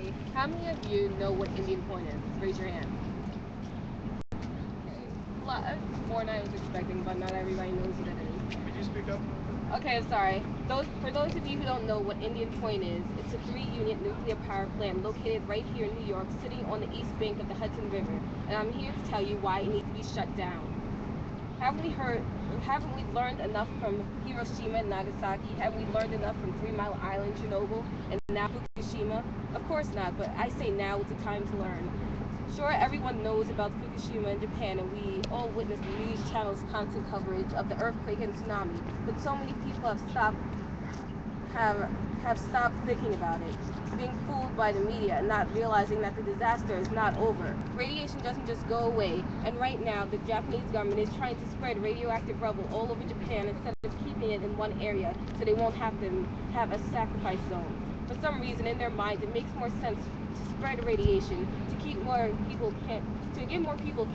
Okay, how many of you know what Indian Point is? Raise your hand. Okay, more than I was expecting, but not everybody knows what it is. Could you speak up? Okay, I'm sorry. For those of you who don't know what Indian Point is, it's a 3-unit nuclear power plant located right here in New York, sitting on the east bank of the Hudson River, and I'm here to tell you why it needs to be shut down. Haven't we learned enough from Hiroshima and Nagasaki? Haven't we learned enough from 3 Mile Island, Chernobyl, and now Fukushima? Of course not, but I say now is the time to learn. Sure, everyone knows about Fukushima in Japan, and we all witness the news channels' constant coverage of the earthquake and tsunami. But so many people have stopped thinking about it, being fooled by the media and not realizing that the disaster is not over. Radiation doesn't just go away, and right now the Japanese government is trying to spread radioactive rubble all over Japan instead of keeping it in one area so they won't have to have a sacrifice zone. For some reason in their minds it makes more sense to spread radiation to give more people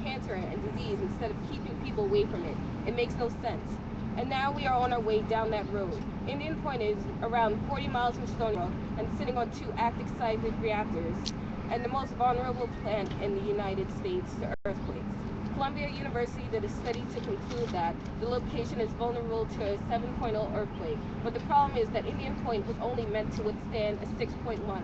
cancer and disease instead of keeping people away from it. It makes no sense. And now we are on our way down that road. Indian Point is around 40 miles from Stony Brook and sitting on 2 active seismic reactors and the most vulnerable plant in the United States to earthquakes. Columbia University did a study to conclude that the location is vulnerable to a 7.0 earthquake, but the problem is that Indian Point was only meant to withstand a 6.1.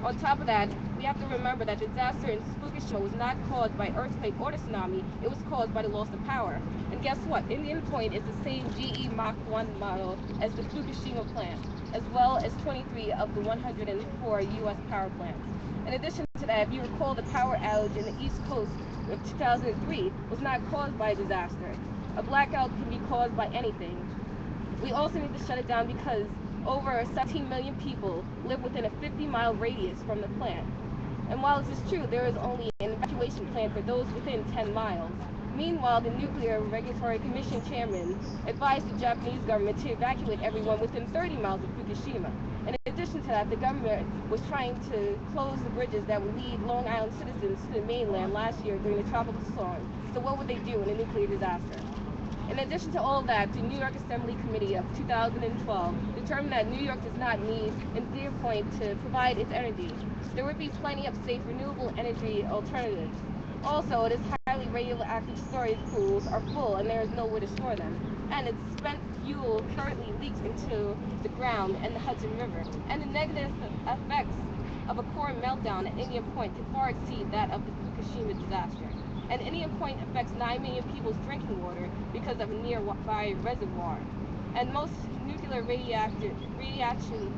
On top of that, we have to remember that the disaster in Fukushima was not caused by earthquake or the tsunami, it was caused by the loss of power. And guess what? Indian Point is the same GE Mach 1 model as the Fukushima plant, as well as 23 of the 104 U.S. power plants. In addition to that, if you recall, the power outage in the East Coast of 2003 was not caused by a disaster. A blackout can be caused by anything. We also need to shut it down because over 17 million people live within a 50-mile radius from the plant. And while this is true, there is only an evacuation plan for those within 10 miles. Meanwhile, the Nuclear Regulatory Commission chairman advised the Japanese government to evacuate everyone within 30 miles of Fukushima. In addition to that, the government was trying to close the bridges that would lead Long Island citizens to the mainland last year during the tropical storm. So what would they do in a nuclear disaster? In addition to all that, the New York Assembly Committee of 2012 determined that New York does not need Indian Point to provide its energy. There would be plenty of safe renewable energy alternatives. Also, its highly radioactive storage pools are full and there is nowhere to store them. And its spent fuel currently leaks into the ground and the Hudson River. And the negative effects of a core meltdown at Indian Point can far exceed that of the Fukushima disaster. And Indian Point affects 9 million people's drinking water because of a nearby reservoir. And most nuclear radiation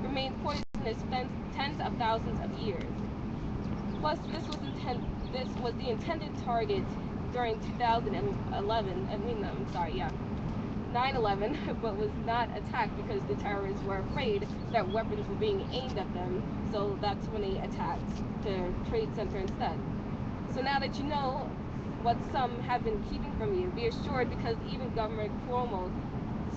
remains poisonous tens of thousands of years. Plus, this was the intended target during 2011. 9/11, but was not attacked because the terrorists were afraid that weapons were being aimed at them. So that's when they attacked the Trade Center instead. So now that you know what some have been keeping from you, be assured because even Governor Cuomo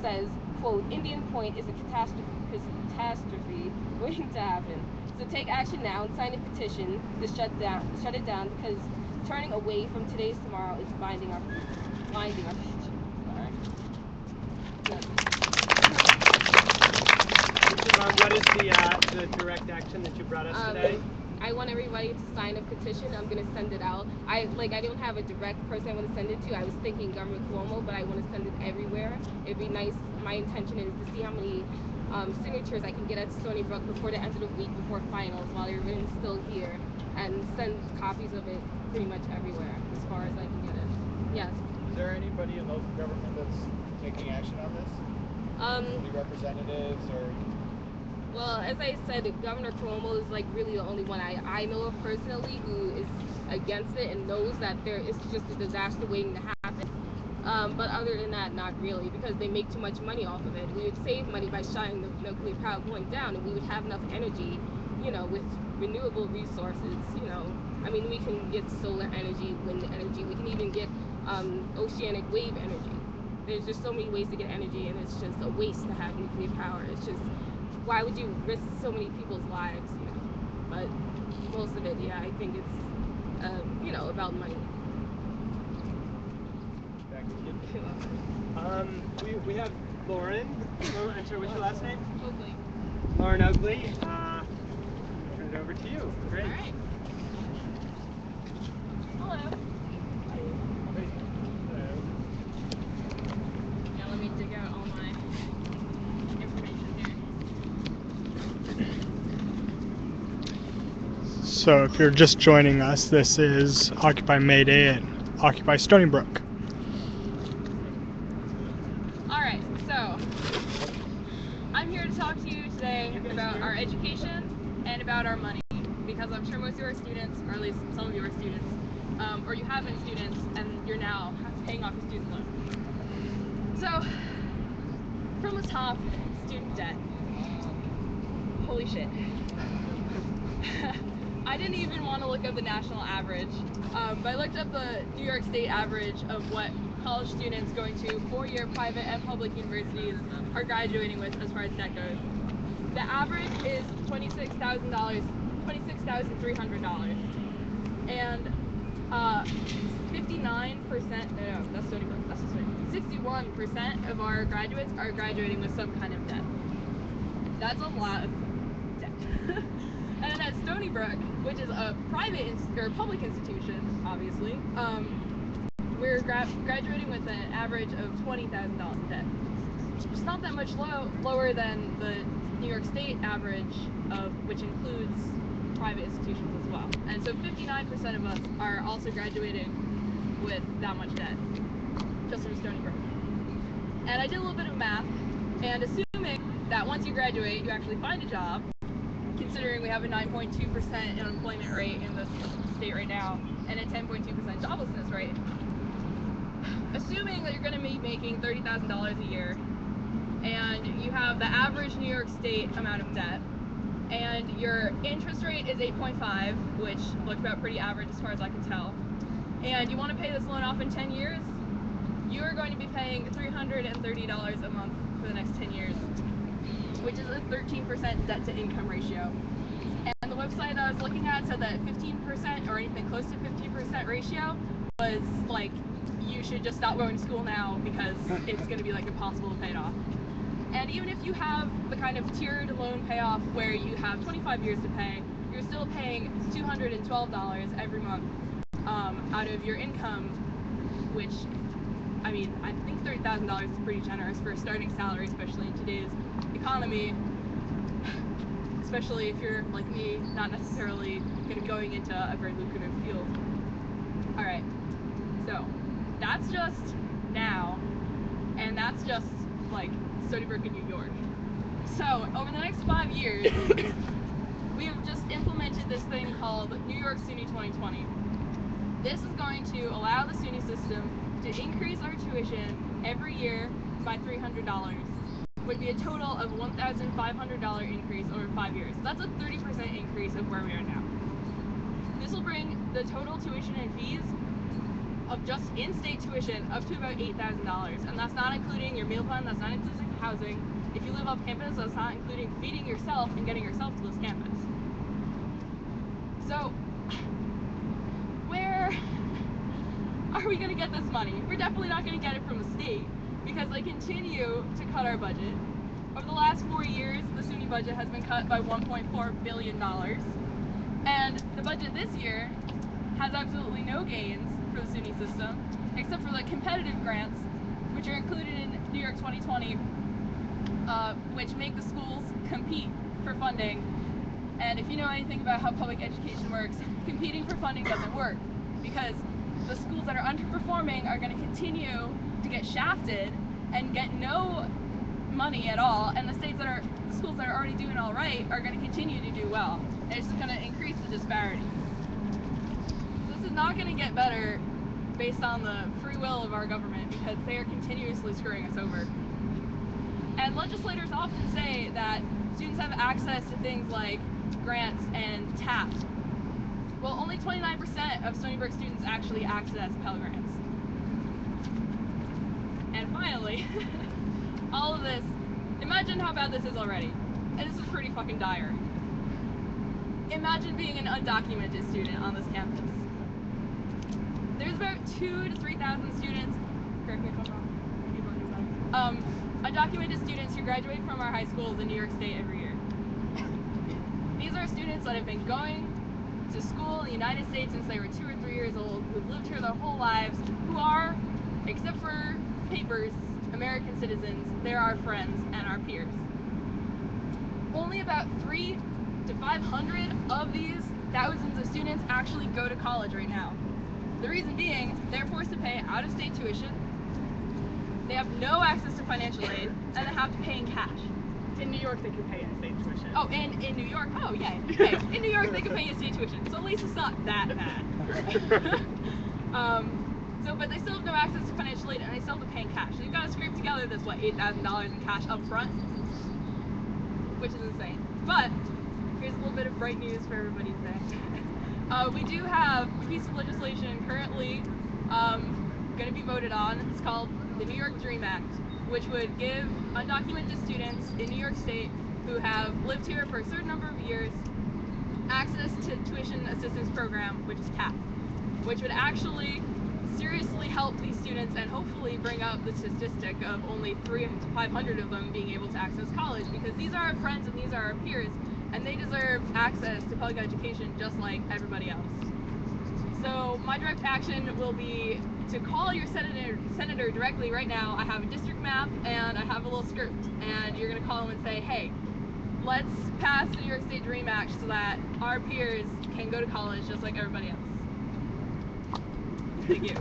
says, quote, Indian Point is a catastrophe waiting to happen. So take action now and sign a petition to shut it down because turning away from today's tomorrow is blinding our future. Sorry. What is the direct action that you brought us today? I want everybody to sign a petition. I'm gonna send it out. I don't have a direct person I want to send it to. I was thinking Governor Cuomo, but I want to send it everywhere. It'd be nice. My intention is to see how many signatures I can get at Stony Brook before the end of the week, before finals, while everyone's still here, and send copies of it pretty much everywhere as far as I can get it. Yes. Is there anybody in local government that's taking action on this? Any representatives or? Well, as I said, Governor Cuomo is really the only one I know of personally who is against it and knows that it's just a disaster waiting to happen. But other than that, not really, because they make too much money off of it. We would save money by shutting the nuclear power plant down, and we would have enough energy, with renewable resources. We can get solar energy, wind energy. We can even get oceanic wave energy. There's just so many ways to get energy, and it's just a waste to have nuclear power. It's just, why would you risk so many people's lives? But most of it, yeah, I think it's about money. Back to you. We have Lauren. I'm sorry, what's your last name? Hopefully. Lauren Ugly. to you. Great. All right. Hello. Now let me dig out all my information here. So if you're just joining us, this is Occupy May Day at Occupy Stony Brook. Alright, so I'm here to talk to you today about our education and about our money, because I'm sure most of you are students, or at least some of you are students, or you have been students and you're now paying off your student loan. So, from the top, student debt. Holy shit. I didn't even want to look up the national average, but I looked up the New York State average of what college students going to four-year private and public universities are graduating with as far as debt goes. The average is $26,300, and 61% of our graduates are graduating with some kind of debt. That's a lot of debt. And then at Stony Brook, which is a private or public institution, obviously, we're graduating with an average of $20,000 in debt. It's not that much lower than the New York State average, which includes private institutions as well. And so 59% of us are also graduating with that much debt, just from Stony Brook. And I did a little bit of math, and assuming that once you graduate, you actually find a job, considering we have a 9.2% unemployment rate in the state right now, and a 10.2% joblessness rate, assuming that you're going to be making $30,000 a year, and you have the average New York State amount of debt, and your interest rate is 8.5, which looked about pretty average as far as I can tell, and you want to pay this loan off in 10 years, you are going to be paying $330 a month for the next 10 years, which is a 13% debt to income ratio. And the website that I was looking at said that 15% or anything close to 15% ratio was like, you should just stop going to school now because it's going to be like impossible to pay it off. And even if you have the kind of tiered loan payoff where you have 25 years to pay, you're still paying $212 every month out of your income, which, I mean, I think $30,000 is pretty generous for a starting salary, especially in today's economy, especially if you're like me, not necessarily going into a very lucrative field. Alright, so that's just now, and that's just like Stony Brook in New York. So over the next 5 years, we have just implemented this thing called New York SUNY 2020. This is going to allow the SUNY system to increase our tuition every year by $300, would be a total of $1,500 increase over 5 years. That's a 30% increase of where we are now. This will bring the total tuition and fees of just in-state tuition up to about $8,000, and that's not including your meal plan, that's not including housing. If you live off campus, that's not including feeding yourself and getting yourself to this campus. So, where are we going to get this money? We're definitely not going to get it from the state, because they continue to cut our budget. Over the last 4 years, the SUNY budget has been cut by $1.4 billion, and the budget this year has absolutely no gains for the SUNY system, except for the competitive grants, which are included in New York 2020, which make the schools compete for funding. And if you know anything about how public education works, competing for funding doesn't work, because the schools that are underperforming are going to continue to get shafted and get no money at all, and the schools that are already doing all right are going to continue to do well. And it's just going to increase the disparity. This is not going to get better based on the free will of our government, because they are continuously screwing us over. And legislators often say that students have access to things like grants and TAP. Well, only 29% of Stony Brook students actually access Pell Grants. And finally, all of this, imagine how bad this is already. And this is pretty fucking dire. Imagine being an undocumented student on this campus. There's about 2,000 to 3,000 students, correct me if I'm wrong, people know better, undocumented students who graduate from our high schools in New York State every year. These are students students that have been going to school in the United States since they were 2 or 3 years old, who've lived here their whole lives, who are, except for papers, American citizens. They're our friends and our peers. Only about 300 to 500 of these thousands of students actually go to college right now. The reason being, they're forced to pay out-of-state tuition, they have no access to financial aid, and they have to pay in cash. In New York, they can pay in-state tuition. Oh, and in New York, oh yeah, hey, in New York they can pay in-state tuition, so at least it's not that bad. But they still have no access to financial aid, and they still have to pay in cash. So you've got to scrape together this, what, $8,000 in cash up front, which is insane. But here's a little bit of bright news for everybody today. We do have a piece of legislation currently going to be voted on. It's called the New York Dream Act, which would give undocumented students in New York State who have lived here for a certain number of years access to tuition assistance program, which is CAP, which would actually seriously help these students and hopefully bring up the statistic of only 300 to 500 of them being able to access college, because these are our friends and these are our peers, and they deserve access to public education just like everybody else. So my direct action will be to call your senator directly right now. I have a district map and I have a little script, and you're going to call them and say, hey, let's pass the New York State Dream Act so that our peers can go to college just like everybody else. Thank you.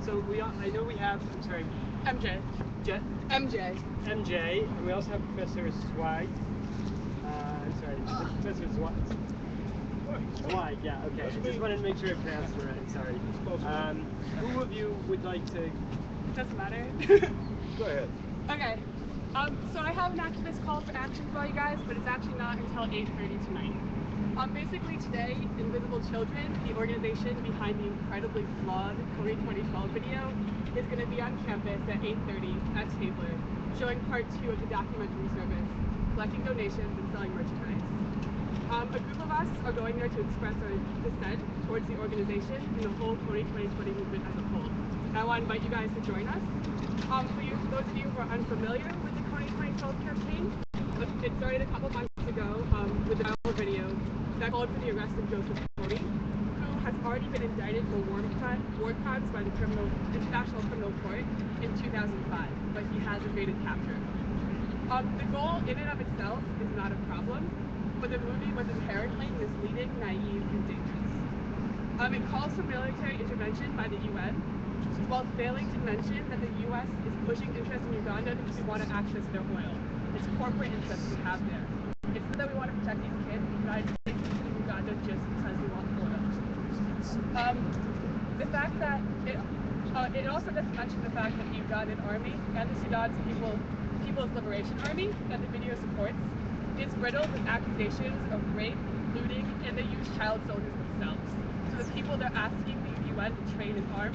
So I know we have, I'm sorry, MJ. MJ. MJ, and we also have Professor Zweig. I'm sorry, Professor Zweig. Zweig, yeah, okay. I just wanted to make sure I pronounced it right, sorry. Who of you would like to... Doesn't matter. Go ahead. Okay. So I have an activist call for action for all you guys, but it's actually not until 8:30 tonight. Basically today, Invisible Children, the organization behind the incredibly flawed Cody 2012 video, is going to be on campus at 8:30 at Stabler, showing part 2 of the documentary service, collecting donations and selling merchandise. A group of us are going there to express our dissent towards the organization and the whole Cody 2020 movement as a whole. And I want to invite you guys to join us. For those of you who are unfamiliar with the Cody 2012 campaign, it started a couple months ago with a viral video that called for the arrest of Joseph Cody, who has already been indicted for war crimes by the International Criminal Court in 2005, but he has evaded capture. The goal in and of itself is not a problem, but the movie was inherently misleading, naive, and dangerous. It calls for military intervention by the UN, while failing to mention that the US is pushing interest in Uganda because we want to access their oil. It's corporate interests we have there. It's not that we want to protect these kids. The United States is in Uganda just because we want oil. The fact that it also doesn't mention the fact that the Ugandan army and the Sudan's People's Liberation Army that the video supports is riddled with accusations of rape, looting, and they use child soldiers themselves. So the people they're asking the UN to train and arm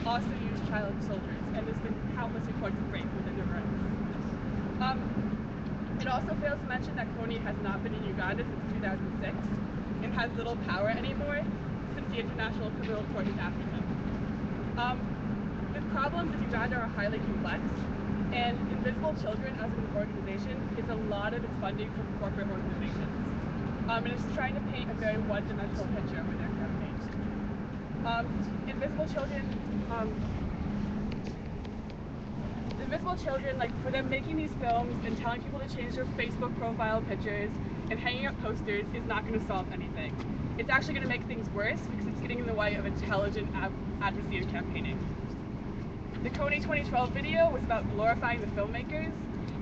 also use child soldiers, and there's been countless reports of rape within their ranks. It also fails to mention that Kony has not been in Uganda since 2006 and has little power anymore since the International Criminal Court is after him. The problems in Uganda are highly complex, and Invisible Children as an organization gets a lot of its funding from corporate organizations. And it's trying to paint a very one-dimensional picture with their campaign. Invisible Children, like, for them making these films and telling people to change their Facebook profile pictures and hanging up posters is not going to solve anything. It's actually going to make things worse because it's getting in the way of intelligent advocacy and campaigning. The Cody 2012 video was about glorifying the filmmakers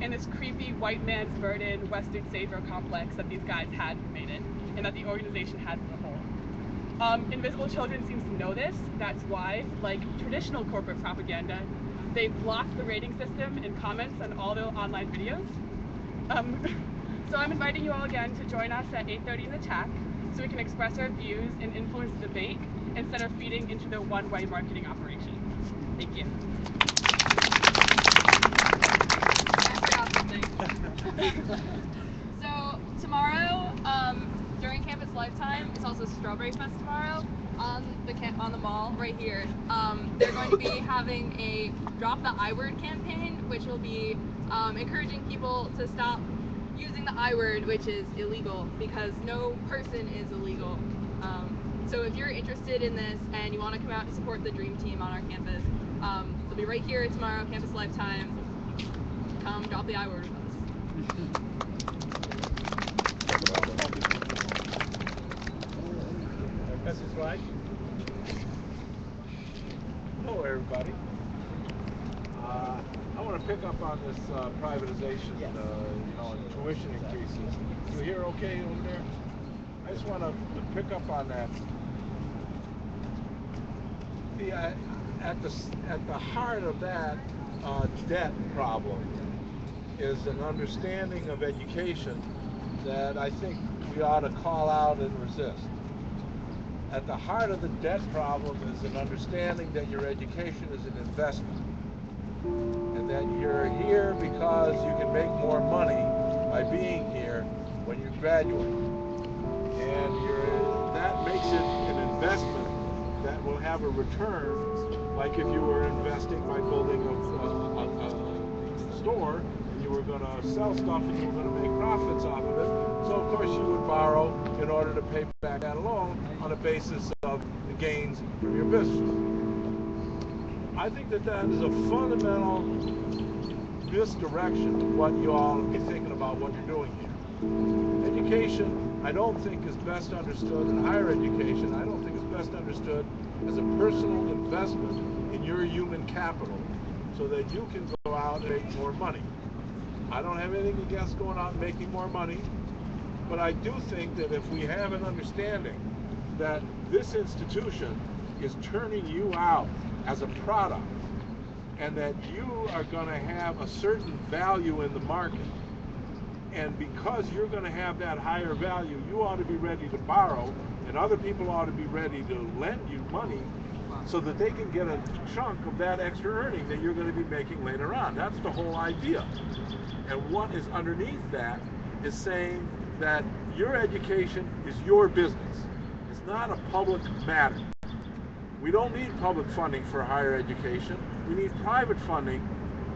and this creepy white man's burden, Western savior complex that these guys had who made it, and that the organization has as a whole. Invisible Children seems to know this. That's why, like traditional corporate propaganda, they block the rating system and comments on all their online videos. So I'm inviting you all again to join us at 8:30 in the TAC so we can express our views and influence the debate instead of feeding into their one-way marketing operation. Thank you. I forgot something. So tomorrow, during Campus Lifetime, it's also Strawberry Fest tomorrow. on the mall right here. They're going to be having a Drop the I Word campaign, which will be encouraging people to stop using the I word, which is illegal, because no person is illegal. So if you're interested in this and you want to come out and support the Dream Team on our campus, they'll be right here tomorrow, Campus Lifetime. Come drop the I word with us. Mrs. White. Hello, everybody. I want to pick up on this privatization, Yes. And tuition increases. You hear okay over there? I just want to pick up on that. At the heart of that debt problem is an understanding of education that I think we ought to call out and resist. At the heart of the debt problem is an understanding that your education is an investment, and that you're here because you can make more money by being here when you graduate. And that makes it an investment that will have a return, like if you were investing by building a store, and you were going to sell stuff and you were going to make profits off of it. So of course you would borrow in order to pay back that loan on the basis of the gains from your business. I think that is a fundamental misdirection of what you all be thinking about what you're doing here. Education, I don't think is best understood, in higher education, I don't think is best understood as a personal investment in your human capital so that you can go out and make more money. I don't have anything against going out and making more money, but I do think that if we have an understanding that this institution is turning you out as a product, and that you are going to have a certain value in the market, and because you're going to have that higher value, you ought to be ready to borrow, and other people ought to be ready to lend you money so that they can get a chunk of that extra earning that you're going to be making later on. That's the whole idea. And what is underneath that is saying that your education is your business. It's not a public matter. We don't need public funding for higher education. We need private funding,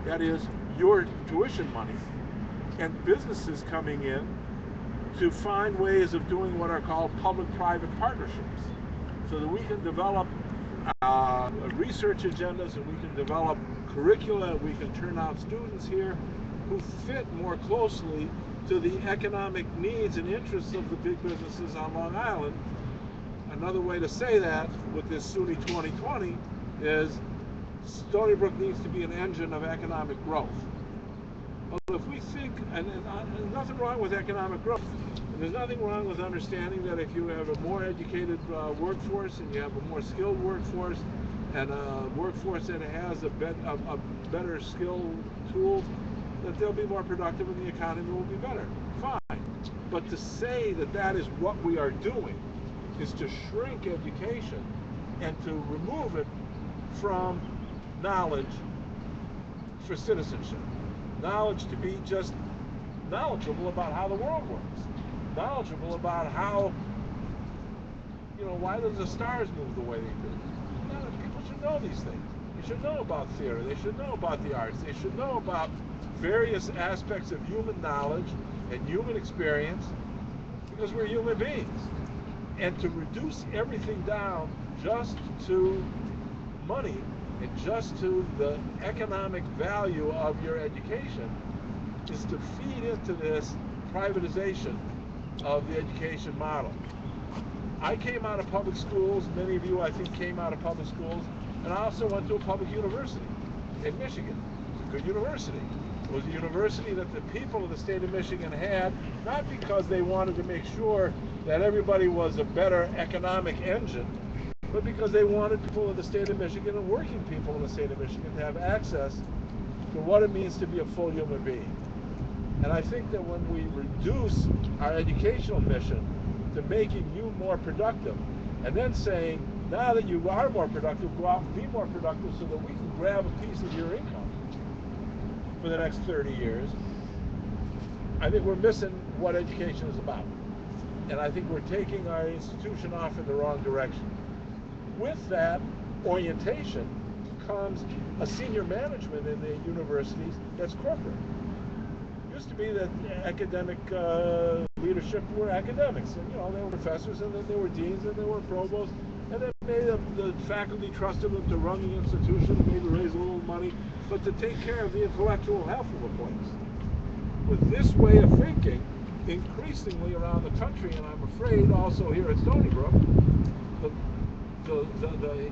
that is your tuition money, and businesses coming in to find ways of doing what are called public-private partnerships, so that we can develop research agendas, and we can develop curricula, and we can turn out students here who fit more closely to the economic needs and interests of the big businesses on Long Island. Another way to say that with this SUNY 2020 is Stony Brook needs to be an engine of economic growth. Well, if we think, and there's nothing wrong with economic growth, and there's nothing wrong with understanding that if you have a more educated workforce, and you have a more skilled workforce, and a workforce that has a better skill tools, that they'll be more productive and the economy will be better. Fine. But to say that that is what we are doing is to shrink education and to remove it from knowledge for citizenship. Knowledge to be just knowledgeable about how the world works. Knowledgeable about how, why does the stars move the way they do? People should know these things. They should know about theater. They should know about the arts. They should know about various aspects of human knowledge and human experience, because we're human beings. And to reduce everything down just to money and just to the economic value of your education is to feed into this privatization of the education model. I came out of public schools. Many of you, I think, came out of public schools. And I also went to a public university in Michigan. It's a good university. It was a university that the people of the state of Michigan had, not because they wanted to make sure that everybody was a better economic engine, but because they wanted people of the state of Michigan and working people in the state of Michigan to have access to what it means to be a full human being. And I think that when we reduce our educational mission to making you more productive, and then saying, now that you are more productive, go out and be more productive so that we can grab a piece of your income for the next 30 years, I think we're missing what education is about. And I think we're taking our institution off in the wrong direction. with that orientation comes a senior management in the universities that's corporate. It used to be that academic leadership were academics, and they were professors, and then they were deans, and they were provosts, and then maybe the faculty trusted them to run the institution, maybe raise a little money, but to take care of the intellectual health of the place. With this way of thinking, increasingly around the country, and I'm afraid also here at Stony Brook, the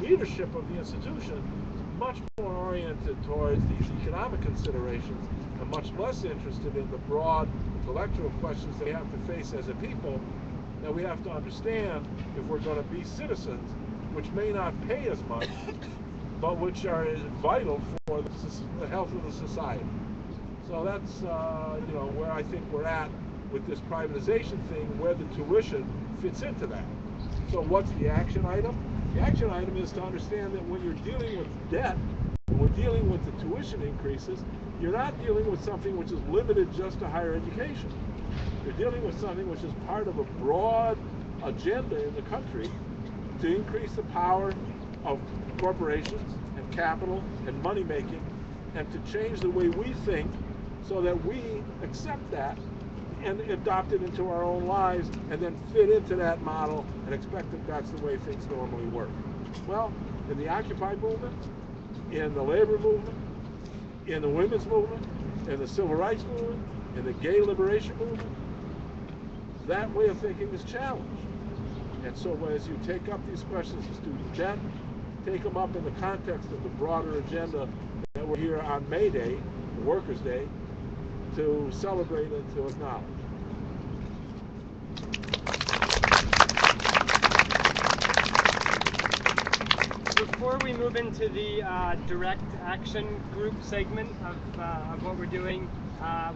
leadership of the institution is much more oriented towards these economic considerations and much less interested in the broad intellectual questions that we have to face as a people, that we have to understand if we're going to be citizens, which may not pay as much, but which are vital for the health of the society. So that's where I think we're at with this privatization thing, where the tuition fits into that. So what's the action item? The action item is to understand that when you're dealing with debt, when we're dealing with the tuition increases, you're not dealing with something which is limited just to higher education. You're dealing with something which is part of a broad agenda in the country to increase the power of corporations and capital and money making, and to change the way we think so that we accept that and adopt it into our own lives, and then fit into that model and expect that that's the way things normally work. Well, in the Occupy movement, in the labor movement, in the women's movement, in the civil rights movement, in the gay liberation movement, that way of thinking is challenged. And so as you take up these questions of student debt, take them up in the context of the broader agenda that we're here on May Day, Workers' Day, to celebrate and to acknowledge. Before we move into the direct action group segment of what we're doing,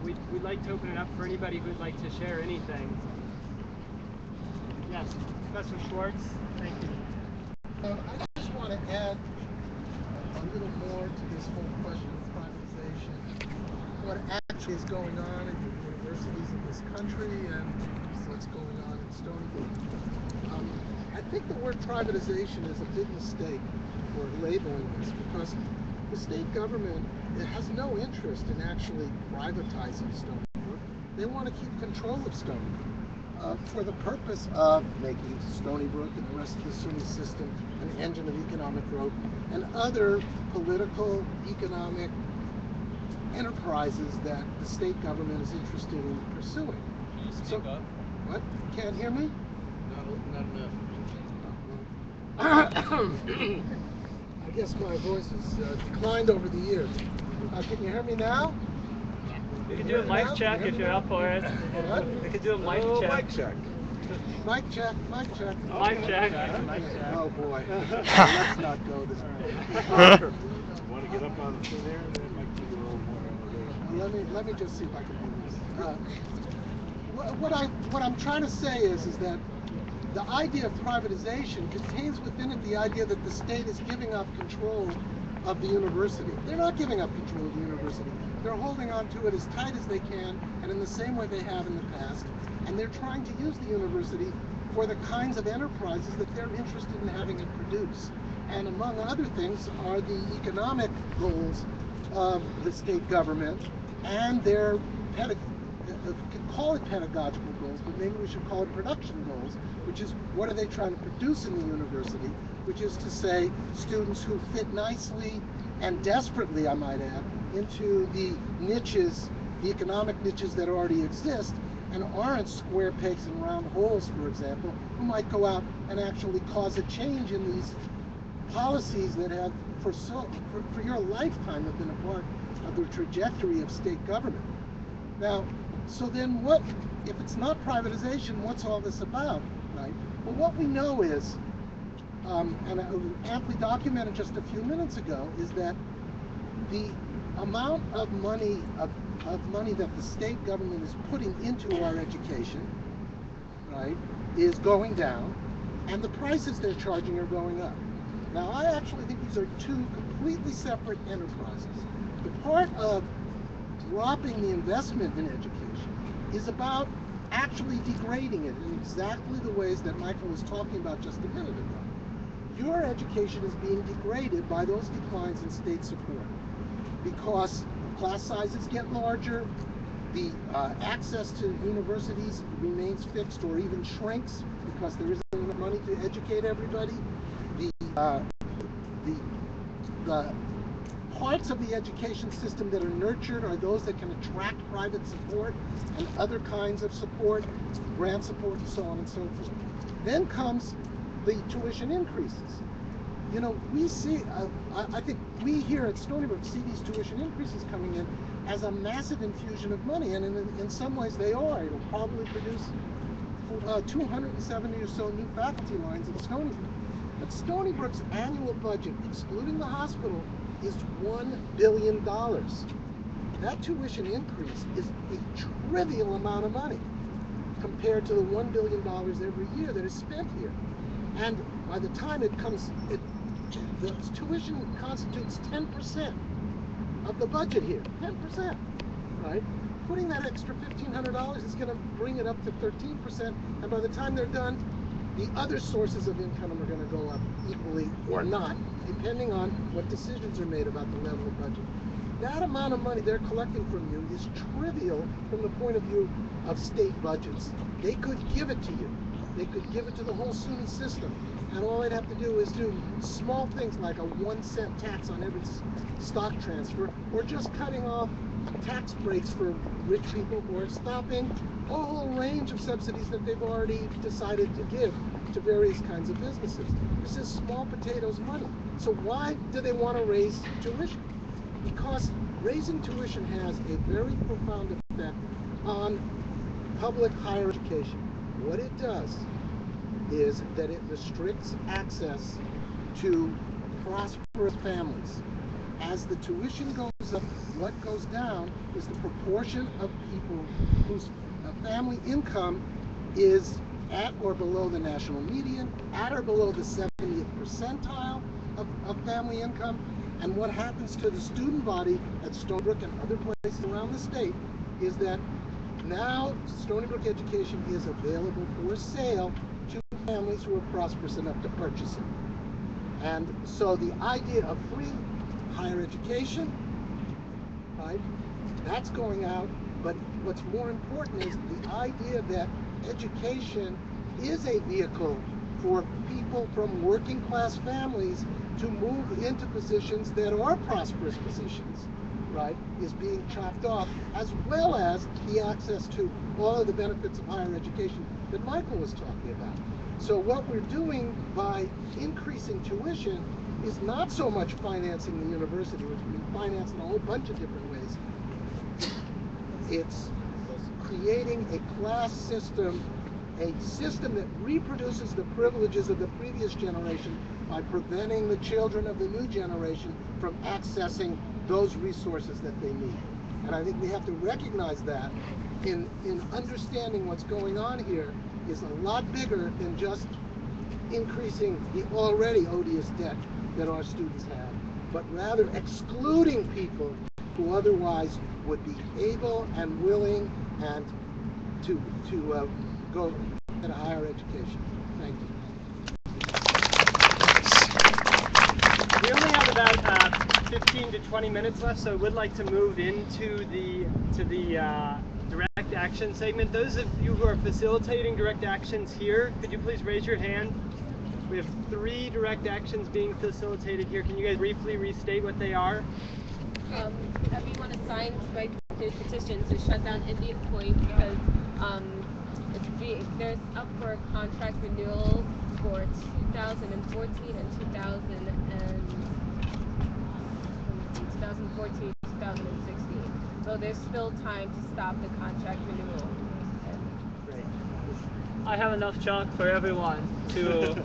we'd like to open it up for anybody who'd like to share anything. Yes, Professor Schwartz, thank you. I just want to add a little more to this whole question of privatization. What actually is going on in the universities in this country and what's going on in Stony Brook. I think the word privatization is a big mistake for labeling this, because the state government has no interest in actually privatizing Stony Brook. They want to keep control of Stony Brook for the purpose of making Stony Brook and the rest of the SUNY system an engine of economic growth and other political, economic enterprises that the state government is interested in pursuing. Can you speak So, up? what? Can't hear me? Not enough. I guess my voice has declined over the years. Can you hear me now? We could do a mic check if you're up for it. What? We could do a mic check. Mic check. Mic check, mic check. Mic check. Oh boy. Let's not go this way. Want to get up on the thing there? That might give you a little more elevation. Let me just see if I can do this. What I'm trying to say is that the idea of privatization contains within it the idea that the state is giving up control of the university. They're not giving up control of the university. They're holding on to it as tight as they can, and in the same way they have in the past. And they're trying to use the university for the kinds of enterprises that they're interested in having it produce. And among other things are the economic goals of the state government and their could call it pedagogical goals, but maybe we should call it production goals, which is what are they trying to produce in the university, which is to say students who fit nicely and desperately, I might add, into the niches, the economic niches that already exist, and aren't square pegs and round holes, for example, who might go out and actually cause a change in these policies that have for your lifetime have been a part of the trajectory of state government. Now, so then what, if it's not privatization, what's all this about, right? Well, what we know is, and amply documented just a few minutes ago, is that the amount of money that the state government is putting into our education, right, is going down, and the prices they're charging are going up. Now, I actually think these are two completely separate enterprises. The part of dropping the investment in education is about actually degrading it in exactly the ways that Michael was talking about just a minute ago. your education is being degraded by those declines in state support because class sizes get larger, the access to universities remains fixed or even shrinks because there isn't enough money to educate everybody. The parts of the education system that are nurtured are those that can attract private support and other kinds of support, grant support, and so on and so forth. Then comes the tuition increases. You know, we see, I think we here at Stony Brook see these tuition increases coming in as a massive infusion of money, and in some ways they are. It'll probably produce 270 or so new faculty lines at Stony Brook. But Stony Brook's annual budget, excluding the hospital, is $1 billion. That tuition increase is a trivial amount of money compared to the $1 billion every year that is spent here. And by the time it comes, the tuition constitutes 10% of the budget here, 10%, right? Putting that extra $1,500 is going to bring it up to 13%, and by the time they're done, the other sources of income are going to go up equally or not, depending on what decisions are made about the level of budget. That amount of money they're collecting from you is trivial from the point of view of state budgets. They could give it to you. They could give it to the whole SUNY system, and all they'd have to do is do small things like a 1-cent tax on every stock transfer, or just cutting off tax breaks for rich people, or stopping a whole range of subsidies that they've already decided to give to various kinds of businesses. This is small potatoes money. So why do they want to raise tuition? Because raising tuition has a very profound effect on public higher education. What it does is that it restricts access to prosperous families. As the tuition goes up, what goes down is the proportion of people whose family income is at or below the national median, at or below the 70th percentile of family income. And what happens to the student body at Stony Brook and other places around the state is that now Stony Brook education is available for sale to families who are prosperous enough to purchase it. And so the idea of free higher education, right, that's going out. But what's more important is the idea that education is a vehicle for people from working class families to move into positions that are prosperous positions, right, is being chopped off, as well as the access to all of the benefits of higher education that Michael was talking about. So what we're doing by increasing tuition is not so much financing the university, which can be financed in a whole bunch of different ways. It's creating a class system, a system that reproduces the privileges of the previous generation by preventing the children of the new generation from accessing those resources that they need. And I think we have to recognize that in understanding what's going on here is a lot bigger than just increasing the already odious debt that our students have, but rather excluding people who otherwise would be able and willing and to go get a higher education. Thank you. We only have about 15 to 20 minutes left, so I would like to move into the direct action segment. Those of you who are facilitating direct actions here, could you please raise your hand? We have 3 direct actions being facilitated here. Can you guys briefly restate what they are? Everyone assigned by petition to shut down Indian Point because there's up for contract renewal for 2014 and 2016. So there's still time to stop the contract renewal. Great. I have enough chalk for everyone to,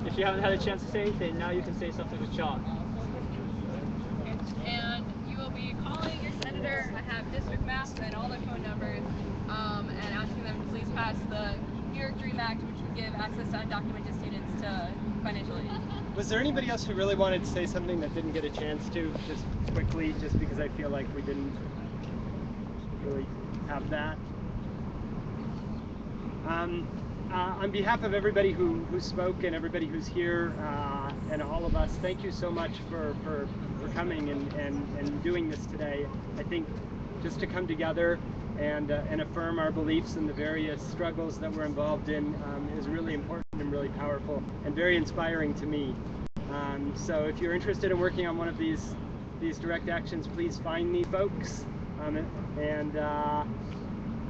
if you haven't had a chance to say anything, now you can say something with chalk. And you will be calling your senator. I have district maps and all their phone numbers, and asking them to please pass the New York Dream Act, which would give access to undocumented students to financial aid. Was there anybody else who really wanted to say something that didn't get a chance to, just quickly, just because I feel like we didn't really have that? on behalf of everybody who spoke and everybody who's here and all of us, thank you so much for coming and doing this today. I think just to come together and affirm our beliefs in the various struggles that we're involved in is really important and really powerful and very inspiring to me. So if you're interested in working on one of these direct actions, please find me, folks.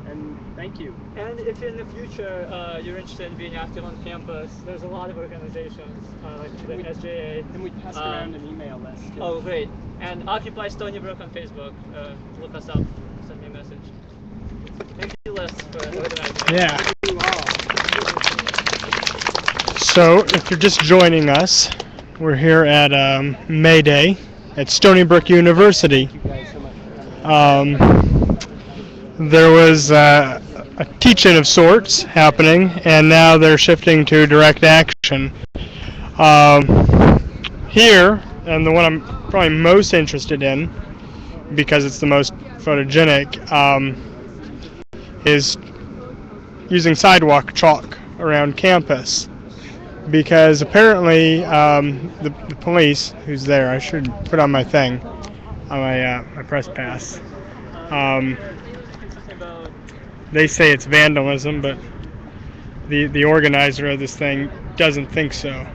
And thank you. And if in the future you're interested in being active on campus, there's a lot of organizations like the SJA. And we passed around an email list. Oh, great. And Occupy Stony Brook on Facebook. Look us up, send me a message. Thank you, Les, for organizing. Yeah. So, if you're just joining us, we're here at May Day at Stony Brook University. Thank you guys so much for coming. There was a teach-in of sorts happening, and now they're shifting to direct action. Here, and the one I'm probably most interested in, because it's the most photogenic, is using sidewalk chalk around campus. Because apparently the police, who's there, I should put on my thing, on my press pass. They say it's vandalism, but the organizer of this thing doesn't think so.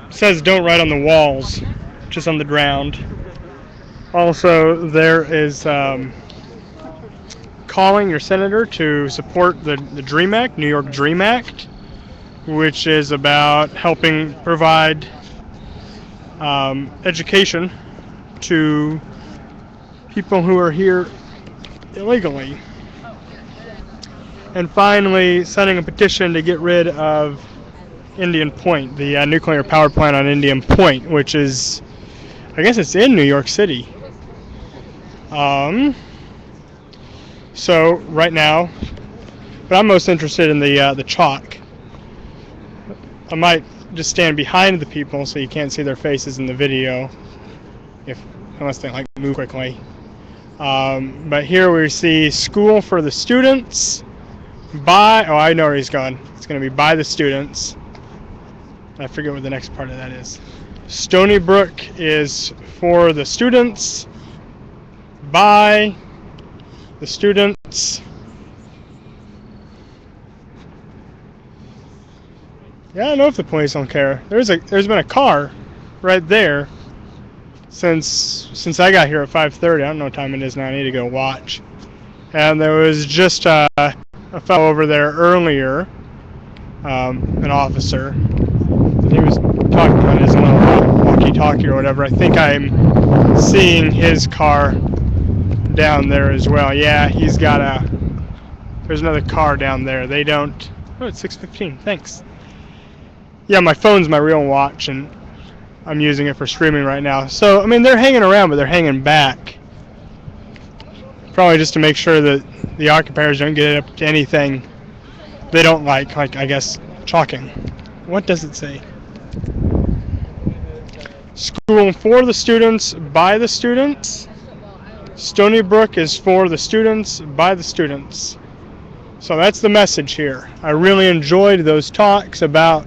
Says don't write on the walls, just on the ground. Also, there is calling your senator to support the DREAM Act, New York DREAM Act, which is about helping provide education to people who are here illegally. And finally, signing a petition to get rid of Indian Point, the nuclear power plant on Indian Point, which is, I guess it's in New York City. So right now, but I'm most interested in the chalk. I might just stand behind the people so you can't see their faces in the video, unless they like move quickly. But here we see school for the students. I know where he's going. It's going to be by the students. I forget what the next part of that is. Stony Brook is for the students, by the students. Yeah, I don't know if the police don't care. There's been a car right there since I got here at 5:30. I don't know what time it is now. I need to go watch. And there was just a fellow over there earlier, an officer. He was talking on his little walkie-talkie or whatever. I think I'm seeing his car down there as well. Yeah, he's got there's another car down there. They don't. Oh, it's 6:15. Thanks. Yeah, my phone's my real watch, and I'm using it for streaming right now. So, I mean, they're hanging around, but they're hanging back. Probably just to make sure that the occupiers don't get up to anything they don't like, I guess, chalking. What does it say? School for the students, by the students. Stony Brook is for the students, by the students. So that's the message here. I really enjoyed those talks about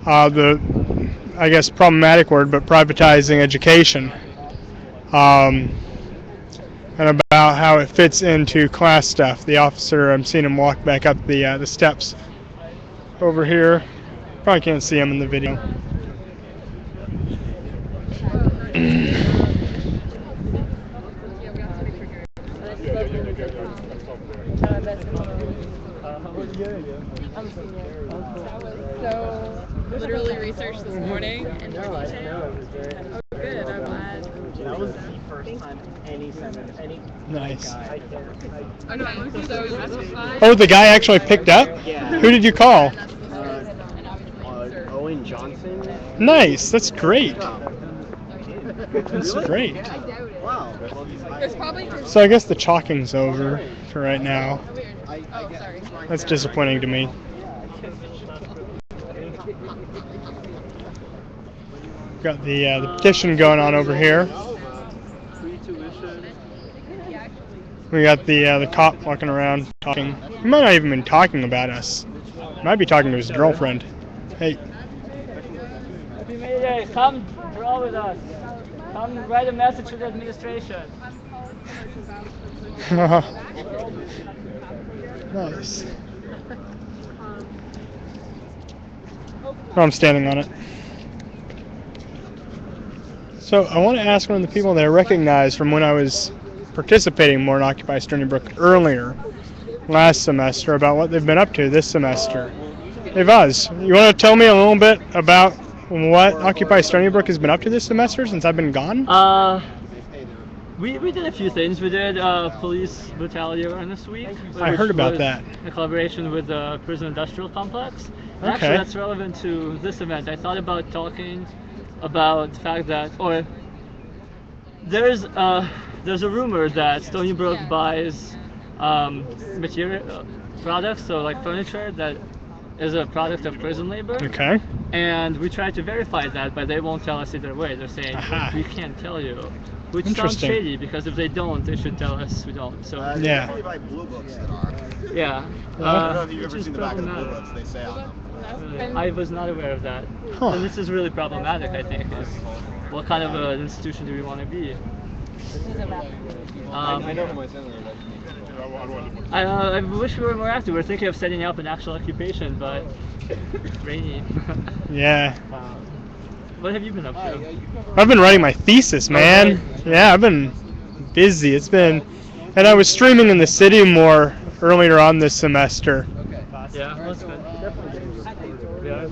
I guess problematic word, but privatizing education. And about how it fits into class stuff. The officer, I'm seeing him walk back up the steps over here. Probably can't see him in the video. Literally researched this morning and radiation. Oh, good. I'm glad. That was the first time any Nice. Oh no, I'm so justified. Oh, the guy actually picked up? Yeah. Who did you call? Owen Johnson. Nice. That's great. That's great. Wow. There's probably So I guess the chalking's over for right now. Oh, sorry. That's disappointing to me. Got the petition going on over here. Free tuition. We got the cop walking around talking. He might not even been talking about us. He might be talking to his girlfriend. Hey. Happy May Day. Come draw with us. Come write a message to the administration. Nice. Oh, I'm standing on it. So I want to ask one of the people that I recognize from when I was participating more in Occupy Stony Brook earlier, last semester, about what they've been up to this semester. Hey Vaz, you want to tell me a little bit about what Occupy Stony Brook has been up to this semester since I've been gone? We did a few things. We did police brutality awareness week. I heard about that. In collaboration with the prison industrial complex. And Okay. actually, that's relevant to this event. I thought about talking about the fact that, or there's a rumor that Stony Brook buys material products, so like furniture that is a product of prison labor. Okay. And we tried to verify that, but they won't tell us either way. They're saying, we can't tell you. Which sounds Interesting. shady, because if they don't, they should tell us we don't. So Yeah. Only by blue books that are. yeah. I don't know if you've ever seen the back of the blue books they say on them. Really. I was not aware of that. Huh. And this is really problematic, I think, is what kind of an institution do we want to be? I know who my sender is. I wish we were more active. We're thinking of setting up an actual occupation, but it's rainy. Yeah. What have you been up to? I've been writing my thesis, man. Yeah, I've been busy. And I was streaming in the city more earlier on this semester. Yeah, that's good. Yeah.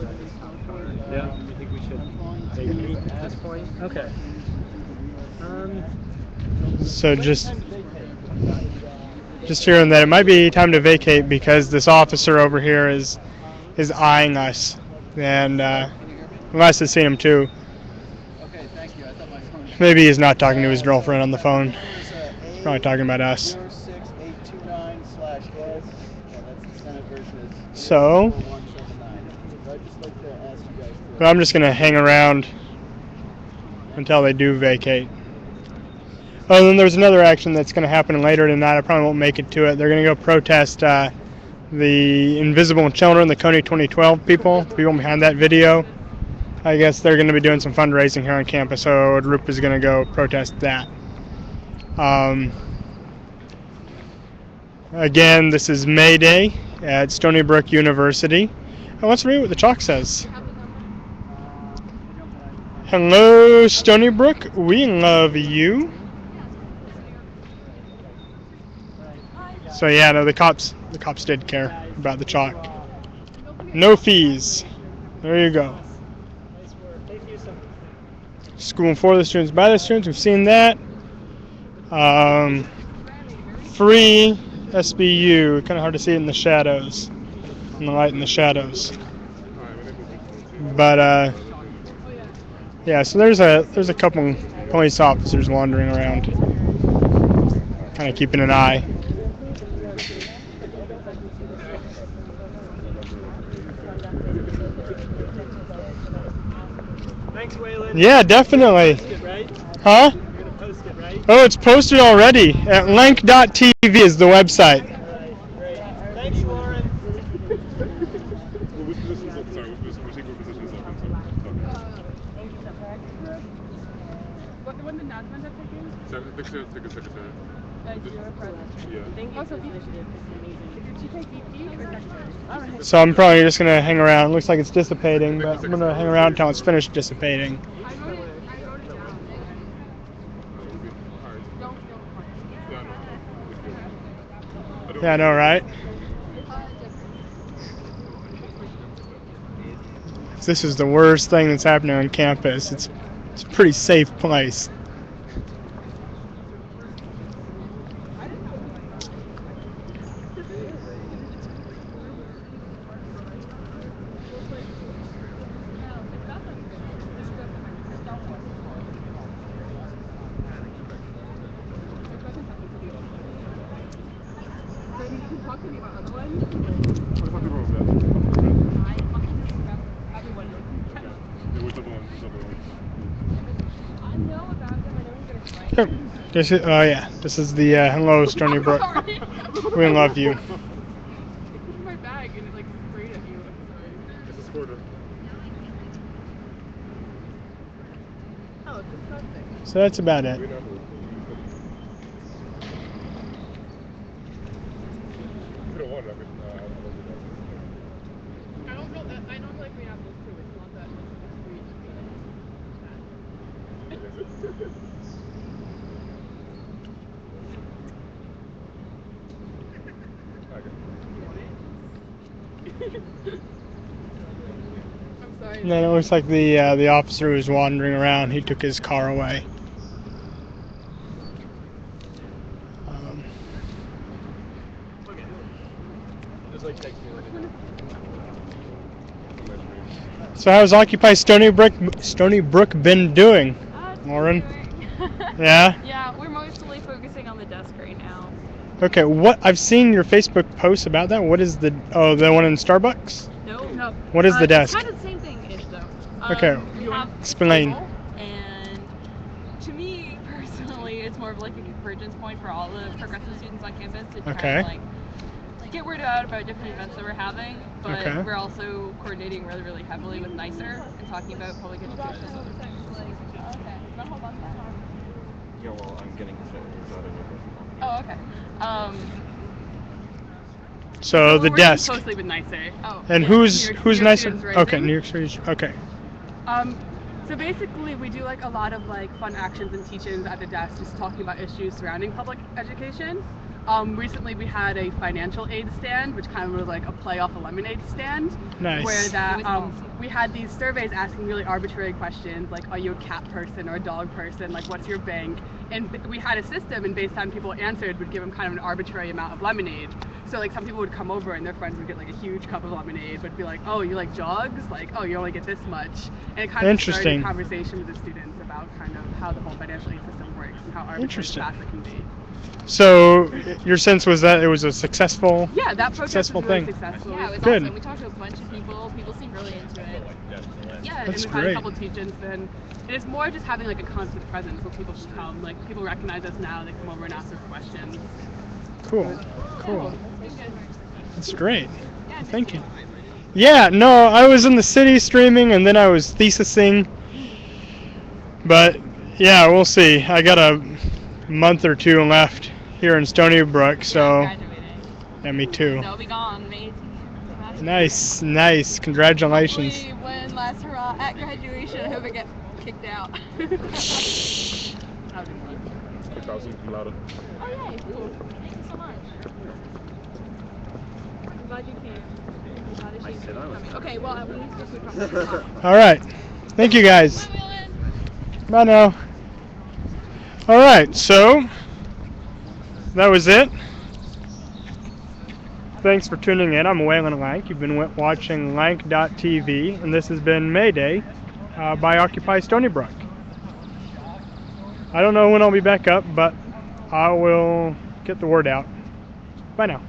Yeah. I think we should vacate at this point. Okay. So just hearing that it might be time to vacate because this officer over here is eyeing us, and Les has seen him too. Okay, thank you. I thought my phone. Maybe he's not talking to his girlfriend on the phone. Probably talking about us. 06829/S. Yeah, that's the Senate version. So, 04179. So I'd just like to ask you guys to. but I'm just gonna hang around until they do vacate. Oh, then there's another action that's going to happen later tonight. I probably won't make it to it. They're going to go protest the Invisible Children, the Coney 2012 people behind that video. I guess they're going to be doing some fundraising here on campus, so a group is going to go protest that. Again, this is May Day at Stony Brook University. And let's read what the chalk says. Hello, Stony Brook. We love you. So yeah, no, the cops did care about the chalk. No fees. There you go. School for the students, by the students. We've seen that. Free SBU. Kind of hard to see it in the shadows, in the light in the shadows. But yeah. So there's a couple police officers wandering around, kind of keeping an eye. Thanks, Waylon. Yeah, definitely. Post it, right? Huh? You're gonna post it, right? Oh, it's posted already. At link.tv is the website. Right, great. Thanks, Lauren. Which position is open? Sorry, which position is open? What the one the Nazmans are taking? Secretary. You're president. Yeah. Thank you. Also, initiative is amazing. Did she take VP or secretary? All right. So I'm probably just going to hang around. Looks like it's dissipating, but I'm going to hang around until it's finished dissipating. I wrote it down. Don't. Yeah, I know, right? This is the worst thing that's happening on campus. It's a pretty safe place. Talk to me about other ones. Which other one? I know about them. I know he's gonna Yep. This is, oh yeah, this is the hello Stony Brook. Sorry. We love you. Put in my bag and it like sprayed at you. I'm sorry. It's a squirter. Oh, disgusting. So that's about it. We know. If you don't want it, I could, I'll I don't know that. I don't like green apples too. It's not that sweet. do that. Is it? I'm sorry. And then it looks like the officer was wandering around. He took his car away. Just like text me like So how's Occupy Stony Brook been doing, Lauren? Yeah. Yeah, we're mostly focusing on the desk right now. Okay. What I've seen your Facebook posts about that. What is the the one in Starbucks? No. What is the desk? It's kind of the same thing-ish though. Okay, We have explain. table, and to me personally, it's more of like a convergence point for all the progressive students on campus to try Okay. and like get word out about different events that we're having. But Okay. we're also coordinating really, really heavily with NICER and talking about public education. Yeah, well, I'm getting photos out of it. Oh, okay. So we're the working desk. closely with NICER. Oh, And yeah, who's New York nicer? Students Okay, Rising. New York City. Okay. So basically, we do like a lot of like fun actions and teach-ins at the desk, just talking about issues surrounding public education. Recently, we had a financial aid stand, which kind of was like a play off a lemonade stand. Nice. Where that It was awesome. we had these surveys asking really arbitrary questions, like are you a cat person or a dog person? Like what's your bank? And we had a system, and based on people answered, would give them kind of an arbitrary amount of lemonade. So like some people would come over and their friends would get like a huge cup of lemonade, but be like, oh, you like jogs? Like, oh, you only get this much. And it kind of started Interesting. a conversation with the students about kind of how the whole financial aid system works and how arbitrary Interesting. fast it can be. So your sense was that it was a successful. Yeah, that protest Successful was really thing. successful. Yeah, it was Good. awesome. We talked to a bunch of people. People seemed really into it. Yeah, That's and we've had great. a couple teach-ins then. And it's more just having like a constant presence where people can come. Like people recognize us now, they come over and ask us questions. Cool. Cool. It's been good. That's great. Yeah, Thank you. Yeah, no, I was in the city streaming and then I was thesising. But yeah, we'll see. I got a month or two left here in Stony Brook, so Graduating. yeah, me too. They'll be gone May 18th. Nice, nice. Congratulations. Hopefully when last hurrah at graduation, I hope I get kicked out. That would be fun. 2,000 louder. Oh yay, cool. Thank you so much. I'm glad you came. I'm glad that you coming. Okay, well we need to do food properly. All right. Thank you guys. Bye now. All right, so that was it. Thanks for tuning in. I'm Waylon Lank. You've been watching Lank.tv, and this has been Mayday by Occupy Stony Brook. I don't know when I'll be back up, but I will get the word out. Bye now.